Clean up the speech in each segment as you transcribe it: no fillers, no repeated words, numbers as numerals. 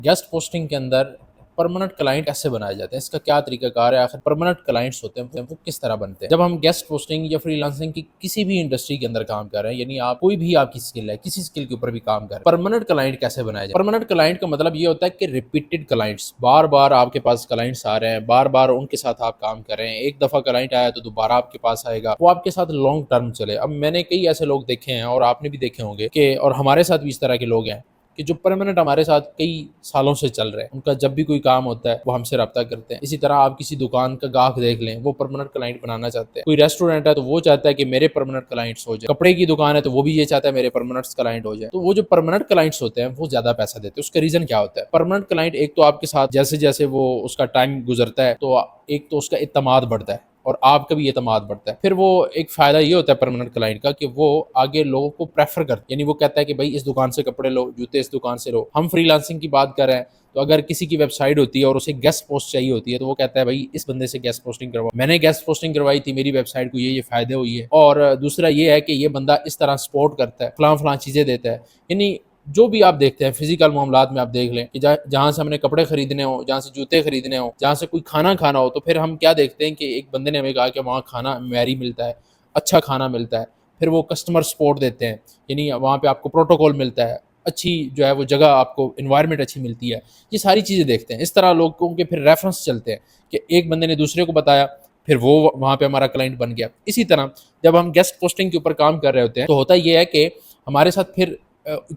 Guest posting के अंदर permanent client कैसे बनाए जाते हैं, इसका क्या तरीका कार है, आखिर परमानेंट क्लाइंट्स होते हैं वो किस तरह बनते हैं। जब हम गेस्ट पोस्टिंग या फ्रीलांसिंग की किसी भी इंडस्ट्री के अंदर काम कर रहे हैं, यानी आप कोई भी आपकी स्किल है, किसी स्किल के ऊपर भी काम कर रहे हैं, परमानेंट क्लाइंट कैसे बनाया जाए। परमानेंट क्लाइंट का मतलब ये होता है कि रिपीटेड क्लाइंट्स, बार बार आपके पास क्लाइंट्स आ रहे हैं, बार बार उनके साथ आप काम कर रहे हैं। एक दफा क्लाइंट आया तो दोबारा आपके पास आएगा, वो आपके साथ लॉन्ग टर्म चले। अब मैंने कई ऐसे लोग देखे हैं और आपने भी देखे होंगे कि, और हमारे साथ भी इस तरह के लोग हैं कि जो परमानेंट हमारे साथ कई सालों से चल रहे हैं। उनका जब भी कोई काम होता है वो हमसे रब्ता करते हैं। इसी तरह आप किसी दुकान का गाहक देख लें, वो परमानेंट क्लाइंट बनाना चाहते हैं। कोई रेस्टोरेंट है तो वो चाहता है कि मेरे परमानेंट क्लाइंट्स हो जाए। कपड़े की दुकान है तो वो भी ये चाहता है मेरे परमानेंट क्लाइंट हो जाए। तो वो जो परमानेंट क्लाइंट्स होते हैं वो ज्यादा पैसा देते हैं। उसका रीजन क्या होता है? परमानेंट क्लाइंट एक तो आपके साथ जैसे जैसे वो उसका टाइम गुजरता है तो एक तो उसका इत्तेमाद बढ़ता है और आपका भी एतमाद बढ़ता है। फिर वो एक फायदा ये होता है परमानेंट क्लाइंट का कि वो आगे लोगों को प्रेफर करता है, यानी वो कहता है कि भाई इस दुकान से कपड़े लो, जूते इस दुकान से लो। हम फ्रीलांसिंग की बात कर रहे हैं तो अगर किसी की वेबसाइट होती है और उसे गेस्ट पोस्ट चाहिए होती है तो वो कहता है भाई इस बंदे से गेस्ट पोस्टिंग करवाओ, मैंने गेस्ट पोस्टिंग करवाई थी, मेरी वेबसाइट को ये फायदे हुई है। और दूसरा ये है कि ये बंदा इस तरह सपोर्ट करता है, फलां चीजें देता है। यानी जो भी आप देखते हैं फिजिकल मामलात में आप देख लें कि जहां से हमने कपड़े खरीदने हो, जहां से जूते खरीदने हो, जहां से कोई खाना खाना हो, तो फिर हम क्या देखते हैं कि एक बंदे ने हमें कहा कि वहाँ खाना मैरी मिलता है, अच्छा खाना मिलता है। फिर वो कस्टमर सपोर्ट देते हैं, यानी वहाँ पे आपको प्रोटोकॉल मिलता है, अच्छी जो है वो जगह आपको इन्वायरमेंट अच्छी मिलती है। ये सारी चीज़ें देखते हैं। इस तरह लोगों के फिर रेफरेंस चलते हैं कि एक बंदे ने दूसरे को बताया, फिर वो वहाँ पे हमारा क्लाइंट बन गया। इसी तरह जब हम गेस्ट पोस्टिंग के ऊपर काम कर रहे होते हैं तो होता ये है कि हमारे साथ फिर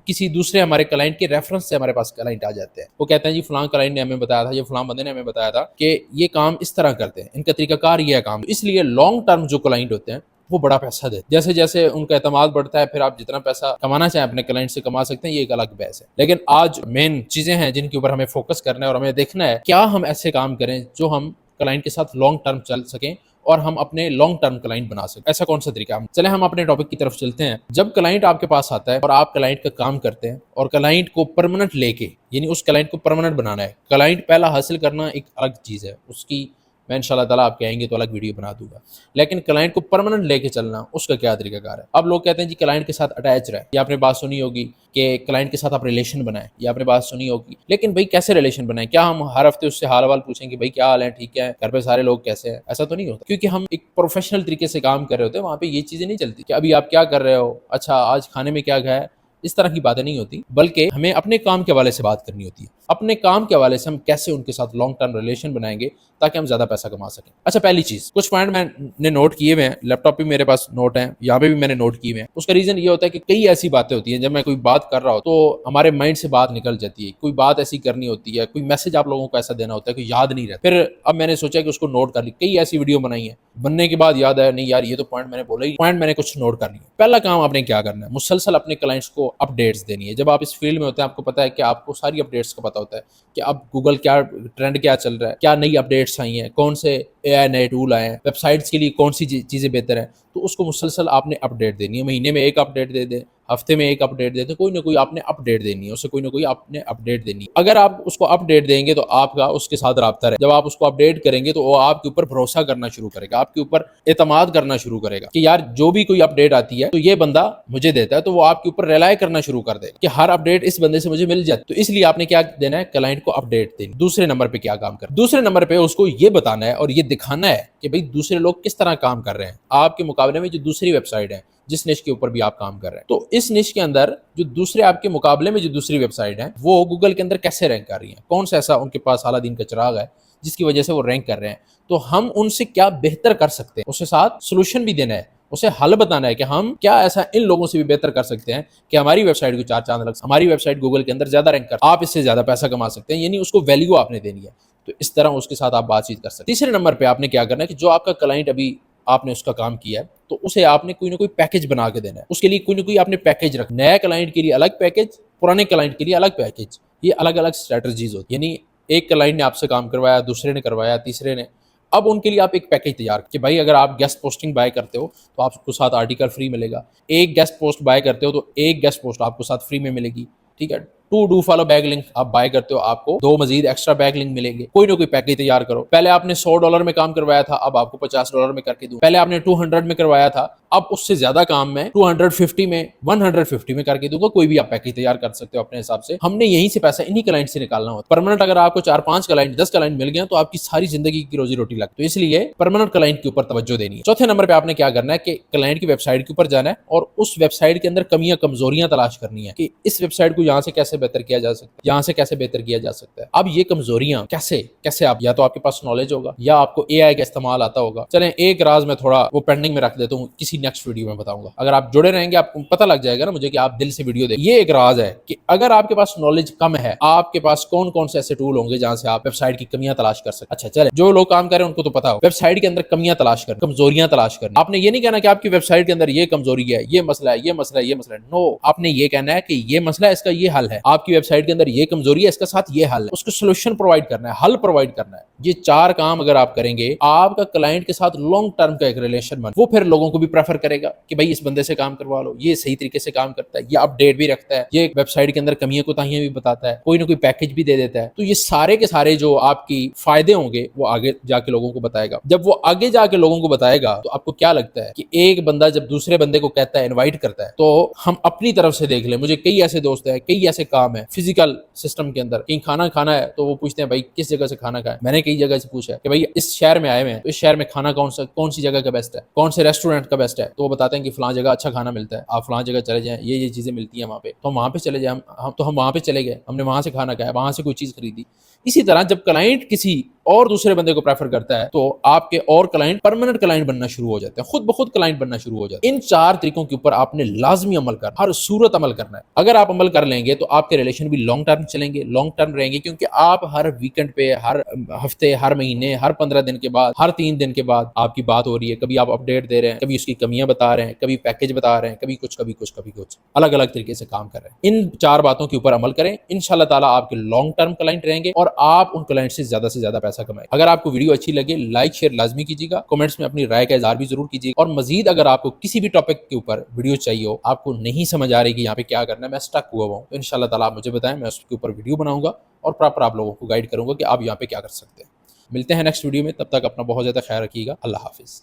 किसी दूसरे हमारे क्लाइंट के रेफरेंस से हमारे पास क्लाइंट आ जाते हैं। वो कहते हैं जी फलां क्लाइंट ने हमें बताया था, ये फलां बंदे ने हमें बताया था कि ये काम इस तरह करते हैं, इनका तरीकाकार ये है काम। इसलिए लॉन्ग टर्म जो क्लाइंट होते हैं वो बड़ा पैसा देते हैं। जैसे जैसे उनका एतमाद बढ़ता है फिर आप जितना पैसा कमाना चाहें अपने क्लाइंट से कमा सकते हैं, ये एक अलग बहस है। लेकिन आज मेन चीजें हैं जिनके ऊपर हमें फोकस करना है और हमें देखना है क्या हम ऐसे काम करें जो हम क्लाइंट के साथ लॉन्ग टर्म चल सकें और हम अपने लॉन्ग टर्म क्लाइंट बना सकते। ऐसा कौन सा तरीका है? चले हम अपने टॉपिक की तरफ चलते हैं। जब क्लाइंट आपके पास आता है और आप क्लाइंट का काम करते हैं और क्लाइंट को परमानेंट लेके, यानी उस क्लाइंट को परमानेंट बनाना है। क्लाइंट पहला हासिल करना एक अलग चीज है, उसकी मैं इंशाल्लाह ताला आप कहेंगे तो अलग वीडियो बना दूंगा। लेकिन क्लाइंट को परमानेंट लेके चलना उसका क्या तरीकाकार है? अब लोग कहते हैं जी क्लाइंट के साथ अटैच रहे, ये आपने बात सुनी होगी कि क्लाइंट के साथ आप रिलेशन बनाएं, ये आपने बात सुनी होगी। लेकिन भाई कैसे रिलेशन बनाएं? क्या हम हर हफ्ते उससे हाल वाल पूछें कि भाई क्या हाल है, ठीक है, घर पे सारे लोग कैसे हैं? ऐसा तो नहीं होता, क्योंकि हम एक प्रोफेशनल तरीके से काम कर रहे होते हैं। वहां पे ये चीजें नहीं चलती कि अभी आप क्या कर रहे हो, अच्छा आज खाने में क्या खाया, इस तरह की बातें नहीं होती। बल्कि हमें अपने काम के हवाले से बात करनी होती है। अपने काम के हवाले से हम कैसे उनके साथ लॉन्ग टर्म रिलेशन बनाएंगे ताकि हम ज्यादा पैसा कमा सकें। अच्छा, पहली चीज, कुछ पॉइंट मैंने नोट किए हुए हैं, लैपटॉप पे मेरे पास नोट है, यहाँ पे भी मैंने नोट किए हुए हैं। उसका रीजन ये होता है कि कई ऐसी बातें होती हैं जब मैं कोई बात कर रहा हूँ तो हमारे माइंड से बात निकल जाती है। कोई बात ऐसी करनी होती है, कोई मैसेज आप लोगों को ऐसा देना होता है कि याद नहीं रहता। फिर अब मैंने सोचा कि उसको नोट कर ली। कई ऐसी वीडियो बनाई है, बनने के बाद याद आया नहीं यार ये तो पॉइंट मैंने बोला ही, पॉइंट मैंने कुछ नोट कर लिया। पहला काम आपने क्या करना है, मुसलसल अपने क्लाइंट्स को अपडेट्स देनी है। जब आप इस फील्ड में होते हैं आपको पता है कि आपको सारी अपडेट्स का पता होता है कि अब गूगल क्या ट्रेंड क्या चल रहा है, क्या नई अपडेट्स आई हैं, कौन से एआई नए टूल आए हैं, वेबसाइट्स के लिए कौन सी चीजें बेहतर हैं। तो उसको मुसलसल आपने अपडेट देनी है। महीने में एक अपडेट दे दे, हफ्ते में एक अपडेट दे दे, कोई ना कोई आपने अपडेट देनी है उसे, कोई ना कोई आपने अपडेट देनी है। अगर आप उसको अपडेट देंगे तो आपका उसके साथ राब्ता रहे। जब आप उसको अपडेट करेंगे तो वो आपके ऊपर भरोसा करना शुरू करेगा, आपके ऊपर एतमाद करना शुरू करेगा कि यार जो भी कोई अपडेट आती है तो ये बंदा मुझे देता है, तो वो आपके ऊपर रिलाय करना शुरू कर देगा कि हर अपडेट इस बंदे से मुझे मिल जाए। तो इसलिए आपने क्या देना है, क्लाइंट को अपडेट देनी। दूसरे नंबर पे क्या काम करना, दूसरे नंबर पे उसको ये बताना है और ये दिखाना है कि भाई दूसरे लोग किस तरह काम कर रहे हैं आपके मुकाबले में। जो दूसरी वेबसाइट है जिस निश के ऊपर भी आप काम कर रहे हैं, तो इस निश के अंदर जो दूसरे आपके मुकाबले में जो दूसरी वेबसाइट है वो गूगल के अंदर कैसे रैंक कर रही है, कौन सा ऐसा उनके पास अलादीन का चिराग है जिसकी वजह से वो रैंक कर रहे हैं। तो हम उनसे क्या बेहतर कर सकते हैं, उसके साथ सोल्यूशन भी देना है, उसे हल बताना है कि हम क्या ऐसा इन लोगों से भी बेहतर कर सकते हैं कि हमारी वेबसाइट को चार चांद लग, हमारी वेबसाइट गूगल के अंदर ज्यादा रैंक कर, आप इससे ज्यादा पैसा कमा सकते हैं। यानी उसको वैल्यू आपने देनी है। तो इस तरह उसके साथ आप बातचीत कर सकते हैं। तीसरे नंबर पे आपने क्या करना है कि जो आपका क्लाइंट अभी आपने उसका काम किया है तो उसे आपने कोई ना कोई पैकेज बना के देना है। उसके लिए कोई ना कोई आपने पैकेज रखना। नया क्लाइंट के लिए अलग पैकेज, पुराने क्लाइंट के लिए अलग पैकेज, ये अलग अलग स्ट्रेटजीज होती है। यानी एक क्लाइंट ने आपसे काम करवाया, दूसरे ने करवाया, तीसरे ने, अब उनके लिए आप एक पैकेज तैयार कि भाई अगर आप गेस्ट पोस्टिंग बाय करते हो तो आपको साथ आर्टिकल फ्री मिलेगा, एक गेस्ट पोस्ट बाय करते हो तो एक गेस्ट पोस्ट आपको साथ फ्री में मिलेगी, ठीक है। To do follow back link आप बाय करते हो, आपको 2 मजीद एक्स्ट्रा बैग लिंक मिलेंगे। कोई ना कोई पैकेज तैयार करो। पहले आपने $100 में काम करवाया था, अब आपको $50 में करके दूं। पहले आपने 200 में करवाया था, अब उससे ज्यादा काम मैं 250 में 150 में करके दूंगा। कोई भी आप पैकेज तैयार कर सकते हो अपने हिसाब से। हमने यहीं से पैसा इन्हीं क्लाइंट से निकालना होता है। परमानेंट अगर आपको 4-5 क्लाइंट 10 क्लाइंट मिल गए तो आपकी सारी जिंदगी की रोजी रोटी लगती है। तो इसलिए परमानेंट क्लाइंट के ऊपर तवज्जो देनी है। चौथे नंबर पे आपने क्या करना है कि क्लाइंट की वेबसाइट के ऊपर जाना है और उस वेबसाइट के अंदर कमियां कमजोरियां तलाश करनी है कि इस वेबसाइट को यहाँ से कैसे बेहतर किया जा सकता है, यहाँ से कैसे बेहतर किया जा सकता है। अब ये कमजोरियां कैसे कैसे आप, या तो आपके पास नॉलेज होगा या आपको एआई का इस्तेमाल आता होगा। चलें एक राज मैं थोड़ा वो पेंडिंग में रख देता हूँ, किसी नेक्स्ट वीडियो में बताऊंगा। अगर आप जुड़े रहेंगे आपको पता लग जाएगा ना मुझे कि आप दिल से वीडियो देखें। ये एक राज है कि अगर आपके पास नॉलेज कम है, आपके पास कौन कौन से ऐसे टूल होंगे जहां से आप वेबसाइट की कमियां तलाश कर सकते। अच्छा चले, जो लोग काम कर रहे हैं उनको तो पता हो वेबसाइट के अंदर कमियां तलाश कर, कमजोरियां तलाश कर। आपने ये नहीं कहना कि आपकी वेबसाइट के अंदर ये कमजोरी है, ये मसला है, ये मसला है, ये मसला है। नो, आपने ये कहना है कि ये मसला है, इसका ये हल है। आपकी वेबसाइट के अंदर ये कमजोरी है, इसका साथ ये हल है। उसको सोल्यूशन प्रोवाइड करना है, हल प्रोवाइड करना है। ये 4 काम अगर आप करेंगे, आपका क्लाइंट के साथ लॉन्ग टर्म का एक रिलेशन बन, वो फिर लोगों को भी प्रेफर करेगा कि भाई इस बंदे से काम करवा लो, ये सही तरीके से काम करता है, ये अपडेट भी रखता है, ये वेबसाइट के अंदर कमियां कोताहियां भी बताता है, कोई ना कोई पैकेज भी दे देता है। तो ये सारे के सारे जो आपकी फायदे होंगे वो आगे जाके लोगों को बताएगा। जब वो आगे जाके लोगों को बताएगा तो आपको क्या लगता है कि एक बंदा जब दूसरे बंदे को कहता है, इनवाइट करता है, तो हम अपनी तरफ से देख ले, मुझे कई ऐसे दोस्त हैं, कई ऐसे काम है फिजिकल सिस्टम के अंदर, कहीं खाना खाना है तो वो पूछते हैं भाई किस जगह से खाना खाए। मैंने कई जगह से पूछा कि भाई इस शहर में आए हुए हैं तो इस शहर में खाना कौन सी जगह का बेस्ट है, कौन से रेस्टोरेंट का बेस्ट है। तो वो बताते हैं कि फलां जगह अच्छा खाना मिलता है, आप फलां जगह चले जाएं, ये चीजें मिलती हैं वहां पे, तो हम वहां पे चले जाए। हम वहां पे चले गए, हमने वहां से खाना खाया, वहां से कोई चीज खरीदी। इसी तरह जब क्लाइंट किसी और दूसरे बंदे को प्रेफर करता है तो आपके और क्लाइंट परमानेंट क्लाइंट बनना शुरू हो जाते हैं, खुद ब खुद क्लाइंट बनना शुरू हो जाते हैं। इन 4 तरीकों के ऊपर आपने लाजमी अमल करना, हर सूरत अमल करना है। अगर आप अमल कर लेंगे तो आपके रिलेशन भी लॉन्ग टर्म चलेंगे, लॉन्ग टर्म रहेंगे, क्योंकि आप हर वीकेंड पे, हर हफ्ते, हर महीने, हर 15 दिन के बाद, हर 3 दिन के बाद आपकी बात हो रही है। कभी आप अपडेट दे रहे हैं, कभी उसकी कमियां बता रहे हैं, कभी पैकेज बता रहे हैं, कभी कुछ कभी कुछ कभी कुछ, अलग अलग तरीके से काम कर रहे हैं। इन 4 बातों के ऊपर अमल करें, इंशाल्लाह ताला आपके लॉन्ग टर्म क्लाइंट रहेंगे और आप उन क्लाइंट से ज्यादा पैसा कमाएं। अगर आपको वीडियो अच्छी लगे, लाइक शेयर लाजमी कीजिएगा, कमेंट्स में अपनी राय का इजहार भी जरूर कीजिएगा। और मजीद अगर आपको किसी भी टॉपिक के ऊपर वीडियो चाहिए हो, आपको नहीं समझ आ रही कि यहाँ पे क्या करना है, मैं स्टक हुआ हूँ, तो इंशाल्लाह ताला आप मुझे बताएं, मैं उसके ऊपर वीडियो बनाऊंगा और प्रॉपर आप लोगों को गाइड करूंगा कि आप यहाँ पे क्या कर सकते हैं। मिलते हैं नेक्स्ट वीडियो में, तब तक अपना बहुत ज्यादा ख्याल रखिएगा। अल्लाह हाफिज।